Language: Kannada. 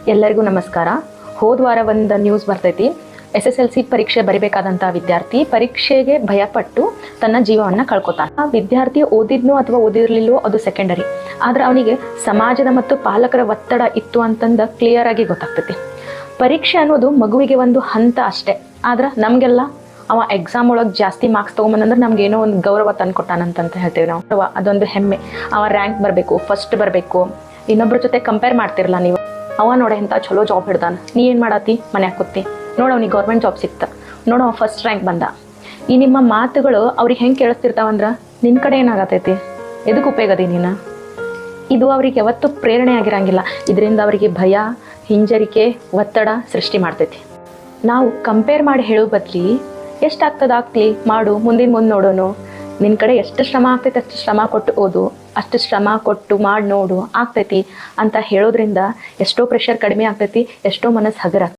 ಎಲ್ಲರಿಗೂ ನಮಸ್ಕಾರ. ಹೋದ ವಾರ ಒಂದು ನ್ಯೂಸ್ ಬರ್ತೈತಿ. SSLC ಪರೀಕ್ಷೆ ಬರಿಬೇಕಾದಂಥ ವಿದ್ಯಾರ್ಥಿ ಪರೀಕ್ಷೆಗೆ ಭಯಪಟ್ಟು ತನ್ನ ಜೀವವನ್ನು ಕಳ್ಕೊತಾನೆ. ಆ ವಿದ್ಯಾರ್ಥಿ ಓದಿದ್ನೋ ಅಥವಾ ಓದಿರ್ಲಿಲ್ಲೋ ಅದು ಸೆಕೆಂಡರಿ, ಆದ್ರೆ ಅವನಿಗೆ ಸಮಾಜದ ಮತ್ತು ಪಾಲಕರ ಒತ್ತಡ ಇತ್ತು ಅಂತಂದು ಕ್ಲಿಯರ್ ಆಗಿ ಗೊತ್ತಾಗ್ತೈತಿ. ಪರೀಕ್ಷೆ ಅನ್ನೋದು ಮಗುವಿಗೆ ಒಂದು ಹಂತ ಅಷ್ಟೇ, ಆದ್ರೆ ನಮಗೆಲ್ಲ ಅವ ಎಕ್ಸಾಮ್ ಒಳಗೆ ಜಾಸ್ತಿ ಮಾರ್ಕ್ಸ್ ತೊಗೊಂಬಂದ್ರೆ ನಮ್ಗೇನೋ ಒಂದು ಗೌರವ ತಂದು ಕೊಟ್ಟಾನಂತ ಹೇಳ್ತೇವೆ ನಾವು. ಅದೊಂದು ಹೆಮ್ಮೆ. ಅವ ರ್ಯಾಂಕ್ ಬರಬೇಕು, ಫಸ್ಟ್ ಬರಬೇಕು, ಇನ್ನೊಬ್ಬರ ಜೊತೆ ಕಂಪೇರ್ ಮಾಡ್ತಿರಲ್ಲ ನೀವು. ಅವ ನೋಡ ಇಂಥ ಚಲೋ ಜಾಬ್ ಹಿಡ್ದಾನ, ನೀ ಏನು ಮಾಡತ್ತಿ ಮನ್ಯಾಗ ಕೂತಿ, ನೋಡು ಅವ್ನಿಗೆ ಗೌರ್ಮೆಂಟ್ ಜಾಬ್ ಸಿಕ್ತ, ನೋಡು ಅವ ಫಸ್ಟ್ ರ್ಯಾಂಕ್ ಬಂದ. ಈ ನಿಮ್ಮ ಮಾತುಗಳು ಅವ್ರಿಗೆ ಹೆಂಗೆ ಕೇಳಿಸ್ತಿರ್ತಾವಂದ್ರೆ ನಿನ್ನ ಕಡೆ ಏನಾಗತೈತಿ, ಎದಕ್ಕೆ ಉಪಯೋಗದಿ ನೀನು? ಇದು ಅವ್ರಿಗೆ ಯಾವತ್ತೂ ಪ್ರೇರಣೆ ಆಗಿರಂಗಿಲ್ಲ. ಇದರಿಂದ ಅವರಿಗೆ ಭಯ, ಹಿಂಜರಿಕೆ, ಒತ್ತಡ ಸೃಷ್ಟಿ ಮಾಡ್ತೈತಿ. ನಾವು ಕಂಪೇರ್ ಮಾಡಿ ಹೇಳೋ ಬದಲಿ ಎಷ್ಟಾಗ್ತದೆ ಮಾಡು, ಮುಂದೆ ನೋಡೋನು, ನಿನ್ನ ಕಡೆ ಎಷ್ಟು ಶ್ರಮ ಆಗ್ತೈತಿ ಅಷ್ಟು ಶ್ರಮ ಕೊಟ್ಟು ಓದು, ಅಷ್ಟು ಶ್ರಮ ಕೊಟ್ಟು ಮಾಡಿ ನೋಡು ಆಗ್ತೈತಿ ಅಂತ ಹೇಳೋದ್ರಿಂದ ಎಷ್ಟೋ ಪ್ರೆಷರ್ ಕಡಿಮೆ ಆಗ್ತೈತಿ, ಎಷ್ಟೋ ಮನಸ್ಸು ಹಗರ.